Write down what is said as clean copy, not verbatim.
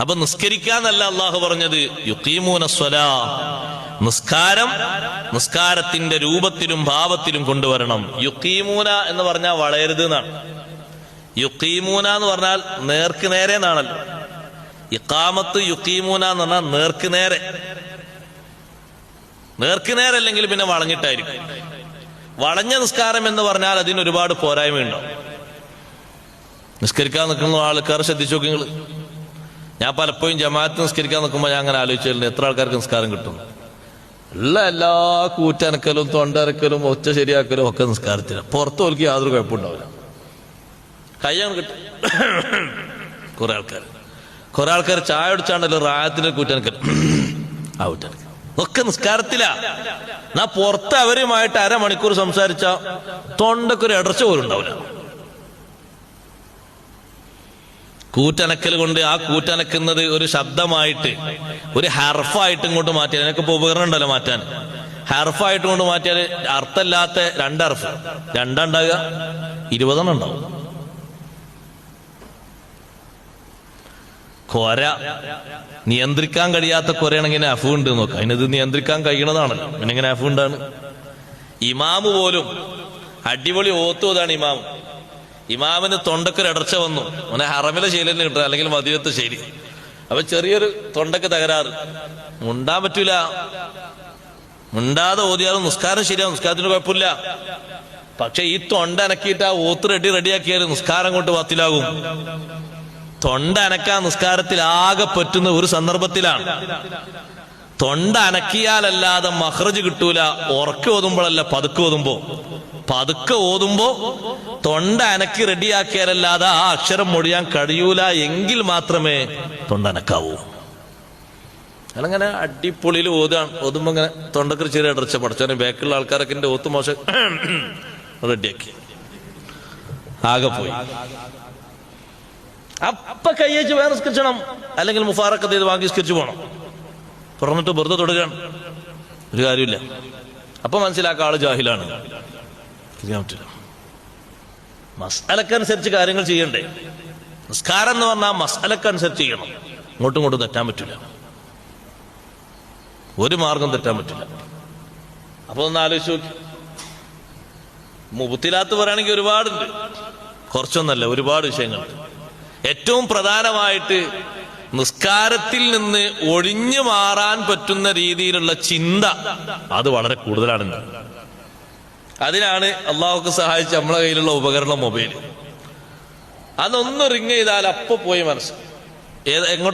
അപ്പൊ നിസ്കരിക്കാന്നല്ല അള്ളാഹു പറഞ്ഞത്, യുഖീമൂന സ്വലാ, നിസ്കാരത്തിന്റെ രൂപത്തിലും ഭാവത്തിലും കൊണ്ടുവരണം. യുഖീമൂന എന്ന് പറഞ്ഞാൽ വളയരുത് എന്നാണ്. യുഖീമൂന എന്ന് പറഞ്ഞാൽ നേർക്ക് നേരെ എന്നാണല്ലോ. ഇഖാമത്ത് യുഖീമൂന എന്ന് പറഞ്ഞാൽ നേർക്ക് നേരെ. നേർക്ക് നേരല്ലെങ്കിൽ പിന്നെ വളഞ്ഞിട്ടായിരിക്കും. വളഞ്ഞ നിസ്കാരം എന്ന് പറഞ്ഞാൽ അതിന് ഒരുപാട് പോരായ്മയുണ്ടാവും. നിസ്കരിക്കാൻ നിൽക്കുന്ന ആൾക്കാർ ശ്രദ്ധിച്ചു നോക്കി നിങ്ങൾ. ഞാൻ പലപ്പോഴും ജമാഅത്ത് നിസ്കരിക്കാൻ നിൽക്കുമ്പോൾ ഞാൻ അങ്ങനെ ആലോചിച്ചിട്ടുണ്ട്, എത്ര ആൾക്കാർക്ക് നിസ്കാരം കിട്ടും. എല്ലാ കൂറ്റനക്കലും തൊണ്ടരക്കലും ഒച്ച ശരിയാക്കലും ഒക്കെ നിസ്കാരത്തിന്. പുറത്ത് ഓൽക്ക് യാതൊരു കുഴപ്പമുണ്ടാവില്ല. കയ്യാണ് കിട്ടും. കുറെ ആൾക്കാർ ചായ അടിച്ചാണ്ടല്ലോ റായത്തിന്റെ കൂറ്റനക്കൽ ആ കൂറ്റനക്കൽ ഒക്കെ നിസ്കാരത്തിലാ. എന്നാ പുറത്ത് അവരുമായിട്ട് അരമണിക്കൂർ സംസാരിച്ച തൊണ്ടക്കൊരു ഇടർച്ച പോലും ഉണ്ടാവില്ല. കൂറ്റനക്കൽ കൊണ്ട് ആ കൂറ്റനക്കുന്നത് ഒരു ശബ്ദമായിട്ട്, ഒരു ഹർഫായിട്ട് ഇങ്ങോട്ട് മാറ്റിയാൽ, എനിക്കിപ്പോ ഉപകരണം ഉണ്ടല്ലോ മാറ്റാൻ, ഹർഫായിട്ട് കൊണ്ട് മാറ്റിയാൽ അർത്ഥമില്ലാത്ത രണ്ട് ഹർഫ് രണ്ടുണ്ടാകുക 20 ഉണ്ടാവും. കൊര നിയന്ത്രിക്കാൻ കഴിയാത്ത കൊരയാണെങ്കിൽ അഫു ഉണ്ട് നോക്കാം. അതിനത് നിയന്ത്രിക്കാൻ കഴിയണതാണല്ലോ, പിന്നെ എങ്ങനെ അഫു ഉണ്ടാണ്? ഇമാമ് പോലും അടിപൊളി ഓത്തുവതാണ് ഇമാമ്. ഇമാമിന് തൊണ്ടക്കൊരു ഇടർച്ച വന്നു, അവനെ ഹറമിലെ ശൈലി തന്നെ കിട്ടുക, അല്ലെങ്കിൽ മദീനത്തെ ശൈലി. അപ്പൊ ചെറിയൊരു തൊണ്ടക്ക് തകരാറ്, മുണ്ടാൻ പറ്റൂല. മുണ്ടാതെ ഓതിയാലും നിസ്കാരം ശരിയാവും, നിസ്കാരത്തിന് കുഴപ്പമില്ല. പക്ഷെ ഈ തൊണ്ട അനക്കിയിട്ട് ആ ഓത്ത് റെഡിയാക്കിയാൽ നിസ്കാരം കൊണ്ട് ബാത്തിലാകും. തൊണ്ട അനക്കാൻ നിസ്കാരത്തിൽ ആകെ പറ്റുന്ന ഒരു സന്ദർഭത്തിലാണ്. തൊണ്ട അനക്കിയാലല്ലാതെ മഹ്റജ് കിട്ടൂല. ഉറക്കെ ഓതുമ്പോഴല്ല, പതുക്കെ ഓതുമ്പോ തൊണ്ട അനക്കി റെഡിയാക്കിയാലല്ലാതെ ആ അക്ഷരം മൊഴിയാൻ കഴിയൂല. എങ്കിൽ മാത്രമേ തൊണ്ട അനക്കാവൂ. അങ്ങനെ അടിപൊളിയിൽ ഓതുമ്പോ ഇങ്ങനെ തൊണ്ടക്ക് ചെറിയ ഇടർച്ച പഠിച്ചോനെ. ബാക്കിലുള്ള ആൾക്കാരൊക്കെ എന്റെ ഓത്ത് മോശം റെഡിയാക്കി ആകെ പോയി. അപ്പൊ കയ്യേച്ച് വേറെ നിസ്കരിച്ചണം, അല്ലെങ്കിൽ മുഫാറക്കത്ത് ചെയ്ത് വാങ്ങി നിസ്കരിച്ചു പോകണം. തുറന്നിട്ട് വെറുതെ തൊടുകയാണ്, ഒരു കാര്യമില്ല. അപ്പൊ മനസ്സിലാക്കുക ആള് ജാഹിലാണ്. ചെയ്യാൻ പറ്റില്ല. മസ്അലക്കനുസരിച്ച് കാര്യങ്ങൾ ചെയ്യണ്ടേ? നിസ്കാരം എന്ന് പറഞ്ഞാൽ മസ്അലക്കനുസരിച്ച് ചെയ്യണം. ഇങ്ങോട്ടും തെറ്റാൻ പറ്റില്ല, ഒരു മാർഗം തെറ്റാൻ പറ്റില്ല. അപ്പൊ ഒന്ന് ആലോചിച്ച് നോക്കി. മുബത്തിലാത്ത് പറയുകയാണെങ്കിൽ ഒരുപാടുണ്ട്, കുറച്ചൊന്നല്ല, ഒരുപാട് വിഷയങ്ങളുണ്ട്. ഏറ്റവും പ്രധാനമായിട്ട് നിസ്കാരത്തിൽ നിന്ന് ഒഴിഞ്ഞു മാറാൻ പറ്റുന്ന രീതിയിലുള്ള ചിന്ത, അത് വളരെ കൂടുതലാണ്. അതിനാണ് അള്ളാഹുക്ക് സഹായിച്ച് നമ്മളെ കയ്യിലുള്ള ഉപകരണം മൊബൈൽ. അതൊന്ന് റിങ് ചെയ്താൽ അപ്പൊ പോയി മനസ്സ് എങ്ങോട്ട്